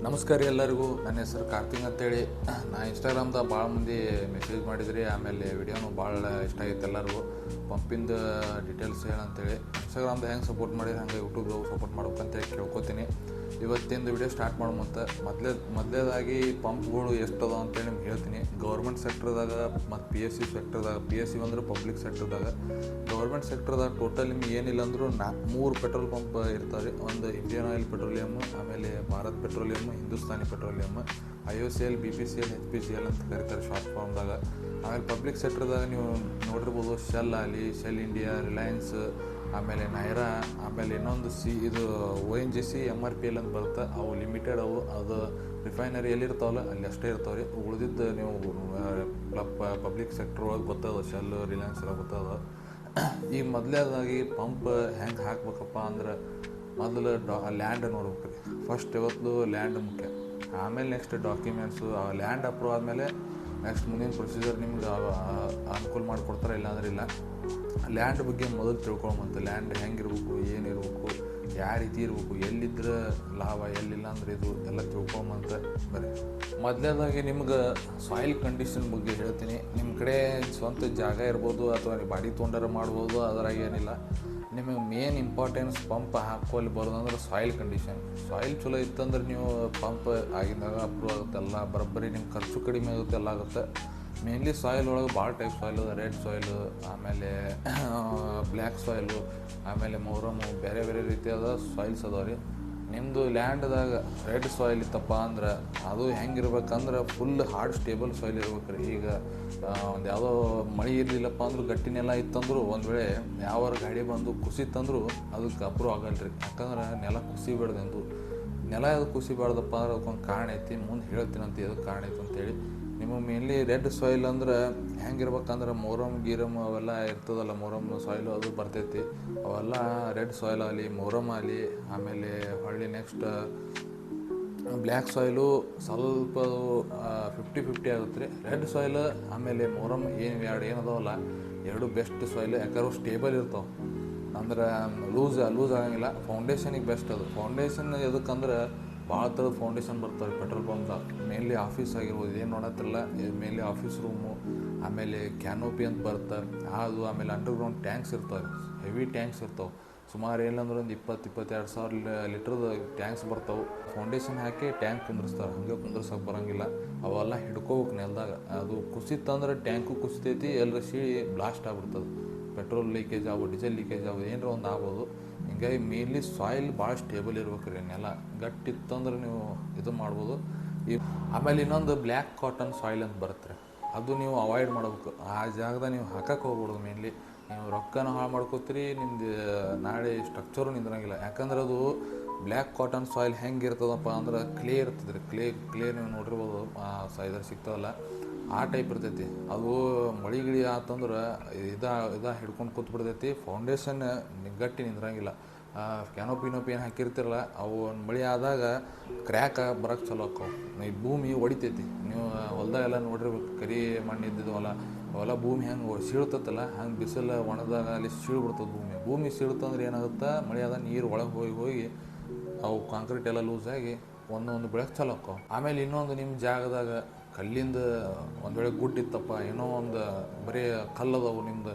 ನಮಸ್ಕಾರ ಎಲ್ಲರಿಗೂ. ನನ್ನ ಹೆಸರು ಕಾರ್ತಿಕ್ ಅಂತೇಳಿ. ನಾ ಇನ್ಸ್ಟಾಗ್ರಾಮ್ದಾಗ ಭಾಳ ಮಂದಿ ಮೆಸೇಜ್ ಮಾಡಿದ್ರಿ, ಆಮೇಲೆ ವಿಡಿಯೋನು ಭಾಳ ಇಷ್ಟ ಆಗೈತೆ ಎಲ್ಲರಿಗೂ. ಪಂಪಿಂದ ಡೀಟೇಲ್ಸ್ ಹೇಳಂತೇಳಿ ಇನ್ಸ್ಟಾಗ್ರಾಮ್ದಾಗ ಹೆಂಗೆ ಸಪೋರ್ಟ್ ಮಾಡಿದ್ರೆ ಹಂಗೆ ಯೂಟ್ಯೂಬ್ದಾಗ ಸಪೋರ್ಟ್ ಮಾಡ್ಬೇಕಂತೇಳಿ ಕೇಳ್ಕೊತೀನಿ. ಇವತ್ತಿಂದು ವಿಡಿಯೋ ಸ್ಟಾರ್ಟ್ ಮಾಡೋಮಂತ ಮೊದಲೇದಾಗಿ ಪಂಪ್ಗಳು ಎಷ್ಟು ಅದಾವ ಅಂತೇಳಿ ನಿಮ್ಗೆ ಹೇಳ್ತೀನಿ. ಗೌರ್ಮೆಂಟ್ ಸೆಕ್ಟರ್ದಾಗ ಮತ್ತು PSC ಸೆಕ್ಟರ್ದಾಗ, PSC ಅಂದ್ರೆ ಪಬ್ಲಿಕ್ ಸೆಕ್ಟರ್ದಾಗ, ಗೌರ್ಮೆಂಟ್ ಸೆಕ್ಟರ್ದಾಗ ಟೋಟಲ್ ನಿಮ್ಗೆ ಏನಿಲ್ಲ ಅಂದರೂ 3 ಪೆಟ್ರೋಲ್ ಪಂಪ್ ಇರ್ತಾವೆ. ಒಂದು ಇಂಡಿಯನ್ ಆಯಿಲ್ ಪೆಟ್ರೋಲಿಯಮ್, ಆಮೇಲೆ Bharat petroleum, Hindustani petroleum, IOCL, BPCL, HPCL ಅಂತ ಕರೀತಾರೆ ಶಾರ್ಟ್ ಫಾರ್ಮ್ದಾಗ. ಆಮೇಲೆ ಪಬ್ಲಿಕ್ ಸೆಕ್ಟರ್ದಾಗ ನೀವು ನೋಡಿರ್ಬೋದು, ಶೆಲ್ ಆಗಲಿ, ಶೆಲ್ ಇಂಡಿಯಾ, ರಿಲಯನ್ಸ್, ಆಮೇಲೆ ನೈರಾ, ಆಮೇಲೆ ಇನ್ನೊಂದು ಇದು ONGC, MRPL ಅಂತ ಬರುತ್ತೆ. ಅವು ಲಿಮಿಟೆಡ್, ಅದು ರಿಫೈನರಿ ಎಲ್ಲಿರ್ತಾವಲ್ಲ ಅಲ್ಲಿ ಅಷ್ಟೇ ಇರ್ತಾವೆ ರೀ. ಉಳಿದಿದ್ದು ನೀವು ಪಬ್ಲಿಕ್ ಸೆಕ್ಟರ್ ಒಳಗೆ ಗೊತ್ತದ, ಶೆಲ್, ರಿಲಯನ್ಸ್ ಎಲ್ಲ ಗೊತ್ತದ. ಈಗ ಮೊದಲೇದಾಗಿ ಪಂಪ್ ಹೆಂಗೆ ಹಾಕ್ಬೇಕಪ್ಪ ಅಂದ್ರೆ ಮೊದಲು ಲ್ಯಾಂಡ್ ನೋಡ್ಬೇಕು ರೀ. ಫಸ್ಟ್ ಇವತ್ತು ಲ್ಯಾಂಡ್ ಮುಖ್ಯ, ಆಮೇಲೆ ನೆಕ್ಸ್ಟ್ ಡಾಕ್ಯುಮೆಂಟ್ಸು. ಲ್ಯಾಂಡ್ ಅಪ್ರೂವ್ ಆದಮೇಲೆ ನೆಕ್ಸ್ಟ್ ಮುಂದಿನ ಪ್ರೊಸೀಜರ್ ನಿಮ್ಗೆ ಅನುಕೂಲ ಮಾಡಿಕೊಡ್ತಾರೆ, ಇಲ್ಲಾಂದ್ರೆ ಇಲ್ಲ. ಲ್ಯಾಂಡ್ ಬಗ್ಗೆ ಮೊದಲು ತಿಳ್ಕೊಳಮಂತ. ಲ್ಯಾಂಡ್ ಹೆಂಗಿರ್ಬೇಕು, ಏನಿರ್ಬೇಕು, ಯಾವ ರೀತಿ ಇರಬೇಕು, ಎಲ್ಲಿದ್ರೆ ಲಾಭ, ಎಲ್ಲಿಲ್ಲ ಅಂದ್ರೆ ಇದು ಎಲ್ಲ ತಿಳ್ಕೊಳಮಂತ ಬರ್ರಿ. ಮೊದಲೇದಾಗಿ ನಿಮ್ಗೆ ಸಾಯಿಲ್ ಕಂಡೀಷನ್ ಬಗ್ಗೆ ಹೇಳ್ತೀನಿ. ನಿಮ್ಮ ಕಡೆ ಸ್ವಂತ ಜಾಗ ಇರ್ಬೋದು ಅಥವಾ ನೀವು ಬಾಡಿ ತೊಗೊಂಡಾರ ಮಾಡ್ಬೋದು, ಅದ್ರಾಗ ಏನಿಲ್ಲ. ನಿಮಗೆ ಮೇನ್ ಇಂಪಾರ್ಟೆನ್ಸ್ ಪಂಪ್ ಹಾಕೋಲ್ಲಿ ಬರೋದಂದ್ರೆ ಸಾಯಿಲ್ ಕಂಡೀಷನ್. ಸಾಯಿಲ್ ಚಲೋ ಇತ್ತಂದ್ರೆ ನೀವು ಪಂಪ್ ಆಗಿದ್ದಾಗ ಅಪ್ರೂವ್ ಆಗುತ್ತೆ, ಎಲ್ಲ ಬರೋಬ್ಬರಿ. ನಿಮ್ಮ ಖರ್ಚು ಕಡಿಮೆ ಆಗುತ್ತೆ, ಎಲ್ಲ ಆಗುತ್ತೆ. ಮೇನ್ಲಿ ಸಾಯಿಲ್ ಒಳಗೆ ಭಾಳ ಟೈಪ್ ಸಾಯಿಲ್ ಅದ. ರೆಡ್ ಸಾಯಿಲು, ಆಮೇಲೆ ಬ್ಲ್ಯಾಕ್ ಸಾಯಿಲು, ಆಮೇಲೆ ಮೊರಮು, ಬೇರೆ ಬೇರೆ ರೀತಿಯಾದ ಸಾಯಿಲ್ಸ್ ಅದಾವೆ ರೀ. ನಿಮ್ಮದು ಲ್ಯಾಂಡ್ದಾಗ ರೆಡ್ ಸಾಯಿಲ್ ಇತ್ತಪ್ಪ ಅಂದ್ರೆ ಅದು ಹೆಂಗಿರ್ಬೇಕಂದ್ರೆ ಫುಲ್ ಹಾರ್ಡ್ ಸ್ಟೇಬಲ್ ಸಾಯಿಲ್ ಇರ್ಬೇಕು ರೀ. ಈಗ ಒಂದು ಯಾವುದೋ ಮಳೆ ಇರಲಿಲ್ಲಪ್ಪ ಅಂದ್ರೂ ಗಟ್ಟಿನೆಲ್ಲ ಇತ್ತಂದ್ರು ಒಂದು ವೇಳೆ ಯಾವ ಗಾಡಿ ಬಂದು ಕುಸಿತಂದ್ರೂ ಅದಕ್ಕೆ ಅಪ್ರೂವ್ ಆಗಲ್ಲ ರೀ. ಯಾಕಂದ್ರೆ ನೆಲ ಕುಸಿಬಾರ್ದೆಂದು. ನೆಲ ಅದು ಕುಸಿಬಾರ್ದಪ್ಪ ಅಂದ್ರೆ ಅದಕ್ಕೊಂದು ಕಾರಣ ಐತಿ, ಮುಂದೆ ಹೇಳ್ತೀನಂತ ಎದಕ್ಕೆ ಕಾರಣ ಐತೆ ಅಂತೇಳಿ. ನಿಮಗೆ ಮೇನ್ಲಿ ರೆಡ್ ಸಾಯಿಲ್ ಅಂದ್ರೆ ಹೆಂಗಿರ್ಬೇಕಂದ್ರೆ ಮೊರಮ್ ಗೀರಮ್ ಅವೆಲ್ಲ ಇರ್ತದಲ್ಲ, ಮೊರಮ್ ಸಾಯಿಲು ಅದು ಬರ್ತೈತಿ. ಅವೆಲ್ಲ ರೆಡ್ ಸಾಯಿಲ್ ಆಗಲಿ, ಮೊರಮ್ ಆಗಲಿ, ಆಮೇಲೆ ಹೊಳ್ಳಿ ನೆಕ್ಸ್ಟ್ ಬ್ಲ್ಯಾಕ್ ಸಾಯಿಲು ಸ್ವಲ್ಪ 50-50 ಆಗುತ್ತೆ ರೀ. ರೆಡ್ ಸಾಯಿಲ್ ಆಮೇಲೆ ಮೊರಮ್ ಏನದಾವಲ್ಲ, ಎರಡು ಬೆಸ್ಟ್ ಸಾಯಿಲ್. ಯಾಕಂದ್ರೆ ಸ್ಟೇಬಲ್ ಇರ್ತಾವೆ, ಅಂದ್ರೆ ಲೂಸ್ ಆಗಂಗಿಲ್ಲ. ಫೌಂಡೇಶನಿಗೆ ಬೆಸ್ಟ್ ಅದು. ಫೌಂಡೇಶನ್ ಎದಕ್ಕಂದ್ರೆ ಭಾಳ ಥರದ ಫೌಂಡೇಶನ್ ಬರ್ತಾರೆ ಪೆಟ್ರೋಲ್ ಪಂಪ್ದಾಗ. ಮೇನ್ಲಿ ಆಫೀಸ್ ಆಗಿರ್ಬೋದು, ಏನು ನೋಡತ್ತಿರಲ್ಲ, ಮೇನ್ಲಿ ಆಫೀಸ್ ರೂಮು, ಆಮೇಲೆ ಕ್ಯಾನೋಪಿ ಅಂತ ಬರುತ್ತೆ ಅದು, ಆಮೇಲೆ ಅಂಡರ್ಗ್ರೌಂಡ್ ಟ್ಯಾಂಕ್ಸ್ ಇರ್ತಾವೆ, ಹೆವಿ ಟ್ಯಾಂಕ್ಸ್ ಇರ್ತಾವೆ. ಸುಮಾರು ಏನಂದ್ರೆ ಒಂದು 20-22 ಸಾವಿರ ಲೀಟ್ರದ ಟ್ಯಾಂಕ್ಸ್ ಬರ್ತಾವೆ. ಫೌಂಡೇಶನ್ ಹಾಕಿ ಟ್ಯಾಂಕ್ ಕುಂದಿರ್ಸ್ತಾರೆ, ಹಂಗೆ ಕುಂದಿರ್ಸೋಕೆ ಬರೋಂಗಿಲ್ಲ. ಅವೆಲ್ಲ ಹಿಡ್ಕೋಬೇಕು ನೆಲದಾಗ. ಅದು ಕುಸಿತಂದ್ರೆ ಟ್ಯಾಂಕು ಕುಸಿತೈತಿ, ಎಲ್ಲರ ಸೀಳಿ ಬ್ಲಾಸ್ಟ್ ಆಗ್ಬಿಡ್ತದೆ. ಪೆಟ್ರೋಲ್ ಲೀಕೇಜ್ ಆಗ್ಬೋದು, ಡೀಸೆಲ್ ಲೀಕೇಜ್ ಆಗ್ಬೋದು, ಏನರ ಒಂದು ಆಗ್ಬೋದು. ಹಿಂಗಾಗಿ ಮೇನ್ಲಿ ಸಾಯಿಲ್ ಭಾಳ ಸ್ಟೇಬಲ್ ಇರ್ಬೇಕು ರೀ. ನೆಲ ಗಟ್ಟಿತ್ತಂದ್ರೆ ನೀವು ಇದು ಮಾಡ್ಬೋದು. ಆಮೇಲೆ ಇನ್ನೊಂದು ಬ್ಲ್ಯಾಕ್ ಕಾಟನ್ ಸಾಯಿಲ್ ಅಂತ ಬರುತ್ತೆ, ಅದು ನೀವು ಅವಾಯ್ಡ್ ಮಾಡ್ಬೇಕು. ಆ ಜಾಗದಾಗ ನೀವು ಹಾಕಕ್ಕೆ ಹೋಗ್ಬಿಡೋದು. ಮೇನ್ಲಿ ನೀವು ರೊಕ್ಕನೂ ಹಾಳು ಮಾಡ್ಕೋತೀರಿ, ನಿಮ್ದು ನಾಳೆ ಸ್ಟ್ರಕ್ಚರು ನಿಂದ್ರಂಗಿಲ್ಲ. ಯಾಕಂದ್ರೆ ಅದು ಬ್ಲ್ಯಾಕ್ ಕಾಟನ್ ಸಾಯಿಲ್ ಹೆಂಗೆ ಇರ್ತದಪ್ಪ ಅಂದ್ರೆ ಕ್ಲೇ ಇರ್ತದೆ ರೀ. ಕ್ಲೇ ನೀವು ನೋಡಿರ್ಬೋದು, ಇದ್ರ ಸಿಗ್ತದಲ್ಲ, ಆ ಟೈಪ್ ಇರ್ತೈತಿ. ಅದು ಮಳೆ ಆತಂದ್ರೆ ಹಿಡ್ಕೊಂಡು ಕೂತ್ಬಿಡ್ತೈತಿ. ಫೌಂಡೇಶನ್ ಗಟ್ಟಿ ನಿಂದ್ರಂಗಿಲ್ಲ. ಕ್ಯಾನೋಪಿ ಏನು ಹಾಕಿರ್ತಿರಲ್ಲ, ಅವು ಮಳೆ ಆದಾಗ ಕ್ರ್ಯಾಕ್ ಬರೋಕ್ಕೆ ಚಲೋ ಆಕ್ಕವು. ಈ ಭೂಮಿ ಹೊಡಿತೈತಿ. ನೀವು ಹೊಲ್ದಾಗೆಲ್ಲ ನೋಡಿರ್ಬೇಕು, ಕರಿ ಮಣ್ಣು ಇದ್ದಿದ್ವಲ್ಲ, ಅವೆಲ್ಲ ಭೂಮಿ ಹೆಂಗೆ ಸೀಳ್ತತ್ತಲ್ಲ, ಹಂಗೆ ಬಿಸಿಲು ಒಣದಾಗ ಅಲ್ಲಿ ಸೀಳ್ಬಿಡ್ತದೆ ಭೂಮಿ ಸೀಳ್ತಂದ್ರೆ ಏನಾಗುತ್ತೆ, ಮಳೆ ಆದಾಗ ನೀರು ಒಳಗೆ ಹೋಗಿ ಅವು ಕಾಂಕ್ರೀಟ್ ಎಲ್ಲ ಲೂಸ್ ಆಗಿ ಒಂದೊಂದು ಬೆಳಕು ಚಲೋ ಆಕ್ಕವು. ಆಮೇಲೆ ಇನ್ನೊಂದು ನಿಮ್ಮ ಜಾಗದಾಗ ಕಲ್ಲಿಂದ ಒಂದು ವೇಳೆ ಗುಡ್ಡಿತ್ತಪ್ಪ, ಏನೋ ಒಂದು ಬರೀ ಕಲ್ಲದವು, ನಿಮ್ದು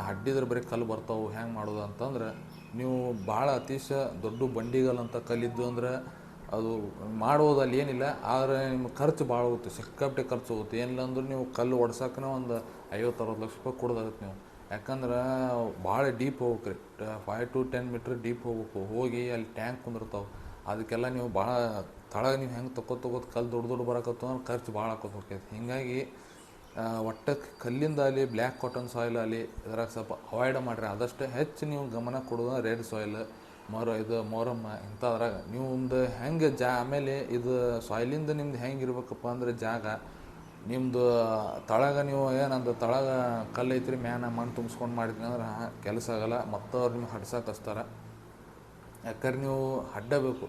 ಹಡ್ಡಿದ್ರೆ ಬರೀ ಕಲ್ಲು ಬರ್ತಾವೆ, ಹೆಂಗೆ ಮಾಡೋದು ಅಂತಂದ್ರೆ ನೀವು ಭಾಳ ಅತಿಶ ದೊಡ್ಡ ಬಂಡಿಗಲ್ಲಂತ ಕಲ್ಲಿದ್ದು ಅಂದ್ರೆ ಅದು ಮಾಡ್ಬೋದು, ಅಲ್ಲಿ ಏನಿಲ್ಲ. ಆದರೆ ನಿಮ್ಗೆ ಖರ್ಚು ಭಾಳ ಹೋಗುತ್ತೆ, ಸಿಕ್ಕಾಪಟ್ಟೆ ಖರ್ಚು ಹೋಗುತ್ತೆ. ಏನಿಲ್ಲ ಅಂದ್ರೆ ನೀವು ಕಲ್ಲು ಒಡ್ಸೋಕೆ ಒಂದು 50-60 ಲಕ್ಷ ರೂಪಾಯಿ ಕೊಡೋದಾಗುತ್ತೆ ನೀವು. ಯಾಕಂದ್ರೆ ಭಾಳ ಡೀಪ್ ಹೋಗ್ಬೇಕು ರೀ, 5 to 10 ಮೀಟ್ರ್ ಡೀಪ್ ಹೋಗ್ಬೇಕು. ಹೋಗಿ ಅಲ್ಲಿ ಟ್ಯಾಂಕ್ ಕುಂದಿರ್ತಾವೆ, ಅದಕ್ಕೆಲ್ಲ ನೀವು ಭಾಳ ತಳಗೆ ನೀವು ಹೆಂಗೆ ತಗೋದು ಕಲ್ಲು ದೊಡ್ಡ ಬರೋಕತ್ತು ಅಂದ್ರೆ ಖರ್ಚು ಭಾಳ ಹಾಕೋದು ಹೋಗ್ತೈತಿ. ಹೀಗಾಗಿ ಒಟ್ಟು ಕಲ್ಲಿಂದ ಆಗಲಿ, ಬ್ಲ್ಯಾಕ್ ಕಾಟನ್ ಸಾಯಿಲ್ ಆಗಲಿ, ಇದ್ರಾಗ ಸ್ವಲ್ಪ ಅವಾಯ್ಡ್ ಮಾಡಿರಿ. ಆದಷ್ಟು ಹೆಚ್ಚು ನೀವು ಗಮನ ಕೊಡೋದು ರೆಡ್ ಸಾಯಿಲ್, ಮೊರಮ್ಮ ಇಂಥದ್ರಾಗ ನೀವು ಒಂದು ಹೆಂಗೆ ಆಮೇಲೆ ಇದು ಸಾಯಿಲಿಂದ ನಿಮ್ದು ಹೆಂಗೆ ಇರ್ಬೇಕಪ್ಪ ಅಂದ್ರೆ ಜಾಗ ನಿಮ್ಮದು ತಳಗ ನೀವು ಏನಂದ್ರೆ ತಳಗ ಕಲ್ಲು ಐತ್ರಿ, ಮ್ಯಾನ ಮಣ್ಣು ತುಂಬಿಸ್ಕೊಂಡು ಮಾಡಿದ್ರಿ ಅಂದ್ರೆ ಕೆಲಸ ಆಗೋಲ್ಲ. ಮತ್ತು ಅವ್ರು ನಿಮ್ಗೆ ಹಡ್ಸಕ್ಕೆ ಹಚ್ತಾರೆ. ಯಾಕಂದ್ರೆ ನೀವು ಹಡ್ಡಬೇಕು,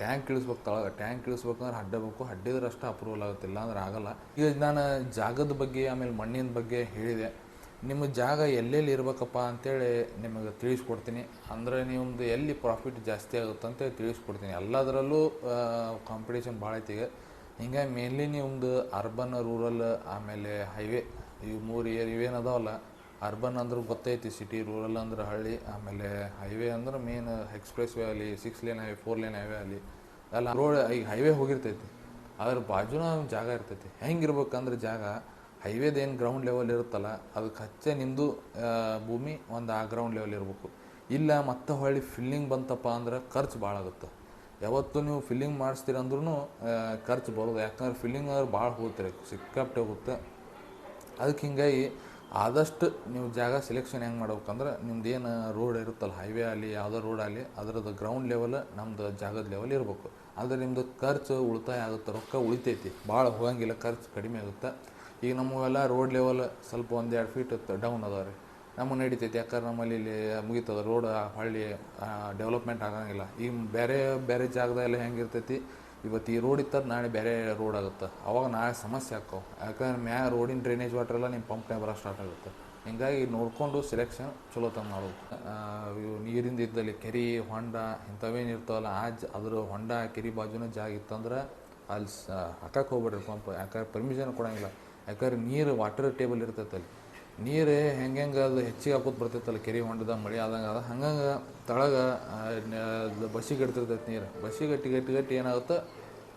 ಟ್ಯಾಂಕ್ ಇಳಿಸ್ಬೇಕು. ಟ್ಯಾಂಕ್ ಇಳಿಸ್ಬೇಕಂದ್ರೆ ಹಡ್ಡಬೇಕು. ಹಡ್ಡಿದ್ರೆ ಅಷ್ಟು ಅಪ್ರೂವಲ್ ಆಗುತ್ತಿಲ್ಲ ಅಂದ್ರೆ ಆಗೋಲ್ಲ. ಈಗ ನಾನು ಜಾಗದ ಬಗ್ಗೆ ಆಮೇಲೆ ಮಣ್ಣಿನ ಬಗ್ಗೆ ಹೇಳಿದೆ. ನಿಮ್ಮ ಜಾಗ ಎಲ್ಲೆಲ್ಲಿ ಇರ್ಬೇಕಪ್ಪ ಅಂತೇಳಿ ನಿಮಗೆ ತಿಳಿಸ್ಕೊಡ್ತೀನಿ. ಅಂದರೆ ನಿಮ್ಮದು ಎಲ್ಲಿ ಪ್ರಾಫಿಟ್ ಜಾಸ್ತಿ ಆಗುತ್ತೆ ಅಂತೇಳಿ ತಿಳಿಸ್ಕೊಡ್ತೀನಿ. ಎಲ್ಲದರಲ್ಲೂ ಕಾಂಪಿಟೇಷನ್ ಭಾಳ ಐತಿ ಈಗ. ಹಿಂಗಾಗಿ ಮೇನ್ಲಿ ನಿಮ್ಮದು ಅರ್ಬನ್, ರೂರಲ್, ಆಮೇಲೆ ಹೈವೇ, ಇವು 3 ಇವೇನದಾವಲ್ಲ. ಅರ್ಬನ್ ಅಂದ್ರೆ ಗೊತ್ತೈತಿ, ಸಿಟಿ. ರೂರಲ್ ಅಂದ್ರೆ ಹಳ್ಳಿ, ಆಮೇಲೆ ಹೈವೇ ಅಂದ್ರೆ ಮೇನ್ ಎಕ್ಸ್ಪ್ರೆಸ್ ವೇ ಆಗಲಿ, 6 ಲೇನ್ ಹೈವೇ, 4 ಲೇನ್ ಹೈವೇ ಆಗಲಿ, ಎಲ್ಲ ರೋಡ್. ಈಗ ಹೈವೇ ಹೋಗಿರ್ತೈತಿ, ಅದ್ರ ಬಾಜುನ ಜಾಗ ಇರ್ತೈತಿ. ಹೆಂಗಿರ್ಬೇಕಂದ್ರೆ ಜಾಗ ಹೈವೇದೇನು ಗ್ರೌಂಡ್ ಲೆವೆಲ್ ಇರುತ್ತಲ್ಲ, ಅದಕ್ಕೆ ಹಚ್ಚೆ ನಿಮ್ಮದು ಭೂಮಿ ಒಂದು ಆ ಗ್ರೌಂಡ್ ಲೆವೆಲ್ ಇರಬೇಕು. ಇಲ್ಲ ಮತ್ತೆ ಹೊಳ್ಳಿ ಫಿಲ್ಲಿಂಗ್ ಬಂತಪ್ಪ ಅಂದ್ರೆ ಖರ್ಚು ಭಾಳ ಆಗುತ್ತೆ. ಯಾವತ್ತು ನೀವು ಫಿಲ್ಲಿಂಗ್ ಮಾಡಿಸ್ತೀರಂದ್ರೂ ಖರ್ಚು ಬರೋದು. ಯಾಕಂದ್ರೆ ಫಿಲ್ಲಿಂಗ್ ಆದ್ರೆ ಭಾಳ ಹೋಗ್ತಾರೆ, ಸಿಕ್ಕಾಪಟ್ಟೆ ಹೋಗುತ್ತೆ. ಅದಕ್ಕೆ ಹಿಂಗಾಗಿ ಆದಷ್ಟು ನೀವು ಜಾಗ ಸೆಲೆಕ್ಷನ್ ಹೆಂಗೆ ಮಾಡ್ಬೇಕಂದ್ರೆ, ನಿಮ್ದು ಏನು ರೋಡ್ ಇರುತ್ತಲ್ಲ, ಹೈವೇ ಆಗಲಿ ಯಾವುದೋ ರೋಡ್ ಆಗಲಿ, ಅದರದ್ದು ಗ್ರೌಂಡ್ ಲೆವೆಲ್ ನಮ್ಮದು ಜಾಗದ ಲೆವೆಲ್ ಇರಬೇಕು. ಆದರೆ ನಿಮ್ಮದು ಖರ್ಚು ಉಳಿತಾಯ ಆಗುತ್ತೆ, ರೊಕ್ಕ ಉಳಿತೈತಿ, ಭಾಳ ಹೋಗಂಗಿಲ್ಲ, ಖರ್ಚು ಕಡಿಮೆ ಆಗುತ್ತೆ. ಈಗ ನಮಗೆಲ್ಲ ರೋಡ್ ಲೆವೆಲ್ ಸ್ವಲ್ಪ 1-2 ಫೀಟ್ ಡೌನ್ ಅದಾವೆ ರೀ, ನಮಗೆ ನಡಿತೈತಿ. ಯಾಕಂದ್ರೆ ನಮ್ಮಲ್ಲಿ ಇಲ್ಲಿ ಮುಗಿತದೆ ರೋಡ್, ಹೊಳ್ಳಿ ಡೆವಲಪ್ಮೆಂಟ್ ಆಗಂಗಿಲ್ಲ. ಈಗ ಬೇರೆ ಜಾಗದಾಗೆಲ್ಲ ಹೆಂಗಿರ್ತೈತಿ, ಇವತ್ತು ಈ ರೋಡ್ ಇತ್ತದ ನಾಳೆ ಬೇರೆ ರೋಡ್ ಆಗುತ್ತೆ, ಅವಾಗ ನಾಳೆ ಸಮಸ್ಯೆ ಆಕ್ಕವು. ಯಾಕಂದ್ರೆ ಮ್ಯಾಗ ರೋಡಿನ ಡ್ರೈನೇಜ್ ವಾಟರ್ ಎಲ್ಲ ನಿಮ್ಮ ಪಂಪ್ನಾಗ ಬರೋ ಸ್ಟಾರ್ಟ್ ಆಗುತ್ತೆ. ಹಿಂಗಾಗಿ ನೋಡಿಕೊಂಡು ಸೆಲೆಕ್ಷನ್ ಚಲೋ ತಂದು ಮಾಡೋದು. ಇವು ನೀರಿಂದ ಇದ್ದಲ್ಲಿ ಕೆರೆ, ಹೊಂಡ ಇಂಥವೇನು ಇರ್ತಾವಲ್ಲ, ಅದ್ರ ಹೊಂಡ ಕೆರೆ ಬಾಜುನ ಜಾಗ ಇತ್ತಂದ್ರೆ ಅಲ್ಲಿ ಹಾಕಕ್ಕೆ ಹೋಗ್ಬೇಡ್ರಿ ಪಂಪ್. ಯಾಕಂದ್ರೆ ಪರ್ಮಿಷನ್ ಕೊಡೋಂಗಿಲ್ಲ. ಯಾಕಂದ್ರೆ ನೀರು ವಾಟರ್ ಟೇಬಲ್ ಇರ್ತೈತಲ್ಲಿ, ನೀರು ಹೆಂಗೆ ಅದು ಹೆಚ್ಚಿಗೆ ಹಾಕೋದು ಬರ್ತೈತಲ್ಲ, ಕೆರೆ ಹೊಂಡದ ಮಳೆ ಆದಂಗೆ ಅದ ಹಂಗಂಗೆ ತಳಗೆ ಬಸ್ಸಿಗೆ ಇಡ್ತಿರ್ತೈತೆ ನೀರು. ಬಸ್ಸಿಗೆ ಗಟ್ಟಿ ಏನಾಗುತ್ತೆ,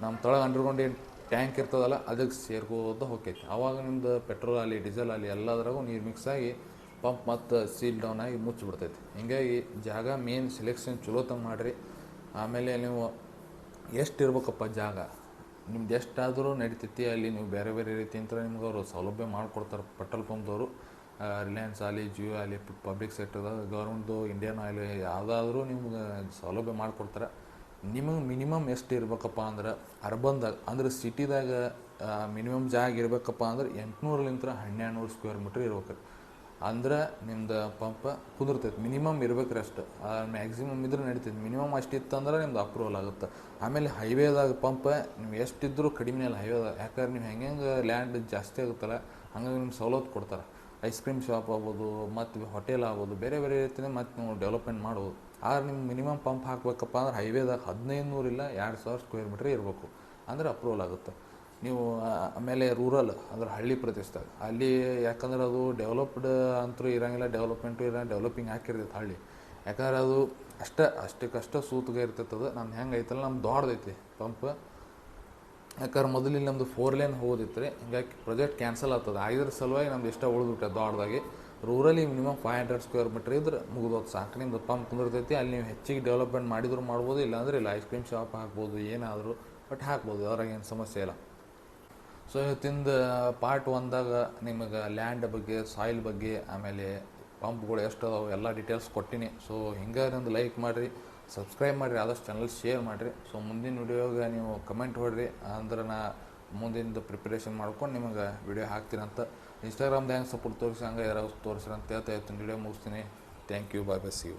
ನಮ್ಮ ತಳಗೆ ಅಂಡರ್ಗ್ರೌಂಡ್ ಏನು ಟ್ಯಾಂಕ್ ಇರ್ತದಲ್ಲ, ಅದಕ್ಕೆ ಸೇರ್ಕೋತ ಹೋಗ್ತೈತಿ. ಆವಾಗ ನಿಮ್ದು ಪೆಟ್ರೋಲ್ ಆಗಲಿ, ಡೀಸೆಲ್ ಆಗಲಿ ಎಲ್ಲದ್ರಾಗೂ ನೀರು ಮಿಕ್ಸ್ ಆಗಿ ಪಂಪ್ ಮತ್ತು ಸೀಲ್ ಡೌನ್ ಆಗಿ ಮುಚ್ಚಿಬಿಡ್ತೈತಿ. ಹಿಂಗಾಗಿ ಜಾಗ ಮೇನ್ ಸೆಲೆಕ್ಷನ್ ಚಲೋ ತಂದು ಮಾಡಿರಿ. ಆಮೇಲೆ ನೀವು ಎಷ್ಟು ಇರ್ಬೇಕಪ್ಪ ಜಾಗ, ನಿಮ್ದು ಎಷ್ಟಾದರೂ ನಡಿತೈತಿ. ಅಲ್ಲಿ ನೀವು ಬೇರೆ ರೀತಿ ಅಂತ ನಿಮ್ಗೆ ಅವರು ಸೌಲಭ್ಯ ಮಾಡಿಕೊಡ್ತಾರೆ. ಪೆಟ್ರೋಲ್ ಪಂಪ್ದವರು, ರಿಲಯನ್ಸ್ ಆಗಲಿ, ಜಿಯೋ ಆಗಲಿ, ಪಬ್ಲಿಕ್ ಸೆಕ್ಟರ್ದಾಗ, ಗೌರ್ಮೆಂಟ್ದು, ಇಂಡಿಯನ್ ಆಯಿಲ್, ಯಾವುದಾದ್ರೂ ನಿಮ್ಗೆ ಸೌಲಭ್ಯ ಮಾಡಿಕೊಡ್ತಾರೆ. ನಿಮಗೆ ಮಿನಿಮಮ್ ಎಷ್ಟು ಇರ್ಬೇಕಪ್ಪ ಅಂದ್ರೆ, ಅರ್ಬನ್ದಾಗ ಅಂದ್ರೆ ಸಿಟಿದಾಗ ಮಿನಿಮಮ್ ಜಾಗ ಇರಬೇಕಪ್ಪ ಅಂದ್ರೆ 800-1200 ಸ್ಕ್ವೇರ್ ಮೀಟ್ರ್ ಇರ್ಬೇಕು. ಅಂದ್ರೆ ನಿಮ್ದು ಪಂಪ್ ಕುದುರ್ತೈತೆ. ಮಿನಿಮಮ್ ಇರ್ಬೇಕ್ರಿ ಅಷ್ಟು, ಮ್ಯಾಕ್ಸಿಮಮ್ ಇದ್ರೆ ನಡಿತೈತೆ. ಮಿನಿಮಮ್ ಅಷ್ಟು ಇತ್ತಂದ್ರೆ ನಿಮ್ದು ಅಪ್ರೂವಲ್ ಆಗುತ್ತೆ. ಆಮೇಲೆ ಹೈವೇದಾಗ ಪಂಪ್ ನೀವು ಎಷ್ಟಿದ್ರೂ ಕಡಿಮೆ ಅಲ್ಲ ಹೈವೇದಾಗ. ಯಾಕಂದ್ರೆ ನೀವು ಹೆಂಗೆ ಲ್ಯಾಂಡ್ ಜಾಸ್ತಿ ಆಗುತ್ತಲ್ಲ, ಹಂಗಾಗಿ ನಿಮ್ಗೆ ಸವಲತ್ತು ಕೊಡ್ತಾರೆ. ಐಸ್ ಕ್ರೀಮ್ ಶಾಪ್ ಆಗ್ಬೋದು, ಮತ್ತು ಹೋಟೆಲ್ ಆಗ್ಬೋದು, ಬೇರೆ ರೀತಿಯ ಮತ್ತು ನೀವು ಡೆವಲಪ್ಮೆಂಟ್ ಮಾಡ್ಬೋದು. ಆದ್ರೆ ನಿಮ್ಗೆ ಮಿನಿಮಮ್ ಪಂಪ್ ಹಾಕಬೇಕಪ್ಪ ಅಂದ್ರೆ ಹೈವೇದಾಗ 1500 ಇಲ್ಲ 2000 ಸ್ಕ್ವೇರ್ ಮೀಟ್ರ್ ಇರಬೇಕು, ಅಂದರೆ ಅಪ್ರೂವಲ್ ಆಗುತ್ತೆ. ನೀವು ಆಮೇಲೆ ರೂರಲ್ ಅಂದ್ರೆ ಹಳ್ಳಿ ಪ್ರದೇಶದಾಗ ಅಲ್ಲಿ, ಯಾಕಂದ್ರೆ ಅದು ಡೆವಲಪ್ಡ್ ಅಂತೂ ಇರೋಂಗಿಲ್ಲ, ಡೆವಲಪ್ಮೆಂಟು ಇರೋ ಡೆವಲಪಿಂಗ್ ಹಾಕಿರ್ತೈತೆ ಹಳ್ಳಿ. ಯಾಕಂದ್ರೆ ಅದು ಅಷ್ಟಕ್ಕಷ್ಟು ಸೂತ್ಗೆ ಇರ್ತೈತೆ. ಅದು ನಮ್ದು ಹೆಂಗೆ ಐತಲ್ಲ, ನಮ್ದು ದೊಡ್ಡದೈತಿ ಪಂಪ್. ಯಾಕಂದ್ರೆ ಮೊದಲು ಇಲ್ಲಿ ನಮ್ಮದು 4 ಲೇನ್ ಹೋಗೋದಿತ್ತು ರೀ, ಹಿಂಗಾಗಿ ಪ್ರಾಜೆಕ್ಟ್ ಕ್ಯಾನ್ಸಲ್ ಆಗ್ತದೆ. ಇದ್ರ ಸಲುವಾಗಿ ನಮ್ದು ಇಷ್ಟ ಉಳಿದ್ಬಿಟ್ಟೆ ದೊಡ್ಡದಾಗಿ. ರೂರಲ್ಲಿ ಮಿನಿಮಮ್ 500 ಸ್ಕ್ವೇರ್ ಮೀಟ್ರ್ ಇದ್ರೆ ಮುಗಿದೋದು ಸಾಕು, ನಿಮ್ದು ಪಂಪ್ ಕುಂದಿರ್ತೈತಿ. ಅಲ್ಲಿ ನೀವು ಹೆಚ್ಚಿಗೆ ಡೆವಲಪ್ಮೆಂಟ್ ಮಾಡಿದ್ರು ಮಾಡ್ಬೋದು, ಇಲ್ಲಾಂದ್ರೆ ಇಲ್ಲ ಐಸ್ ಕ್ರೀಮ್ ಶಾಪ್ ಹಾಕ್ಬೋದು, ಏನಾದರೂ ಬಟ್ ಹಾಕ್ಬೋದು, ಅದ್ರಾಗ ಏನು ಸಮಸ್ಯೆ ಇಲ್ಲ. ಸೊ ಇವತ್ತಿಂದ ಪಾರ್ಟ್ 1ದಾಗ ನಿಮಗೆ ಲ್ಯಾಂಡ್ ಬಗ್ಗೆ, ಸಾಯಿಲ್ ಬಗ್ಗೆ, ಆಮೇಲೆ ಪಂಪ್ಗಳು ಎಷ್ಟು ಅದಾವೆ ಎಲ್ಲ ಡೀಟೇಲ್ಸ್ ಕೊಟ್ಟಿನಿ. ಸೊ ಹಿಂಗೆ ಒಂದು ಲೈಕ್ ಮಾಡಿರಿ, ಸಬ್ಸ್ಕ್ರೈಬ್ ಮಾಡಿರಿ, ಆದಷ್ಟು ಚಾನಲ್ ಶೇರ್ ಮಾಡಿರಿ. ಸೊ ಮುಂದಿನ ವಿಡಿಯೋಗೆ ನೀವು ಕಮೆಂಟ್ ಹೊಡ್ರಿ, ಅಂದ್ರೆ ನಾ ಮುಂದಿನ ಪ್ರಿಪ್ರೇಷನ್ ಮಾಡ್ಕೊಂಡು ನಿಮಗೆ ವಿಡಿಯೋ ಹಾಕ್ತೀನಂತ. ಇನ್ಸ್ಟಾಗ್ರಾಮ್ದು ಹೆಂಗೆ ಸಪೋರ್ಟ್ ತೋರಿಸಿ ಹಂಗೆ ಯಾರು ತೋರಿಸ್ರಿ ಅಂತ ಹೇಳ್ತಾ ವಿಡಿಯೋ ಮುಗಿಸ್ತೀನಿ. Thank you, bye, see you.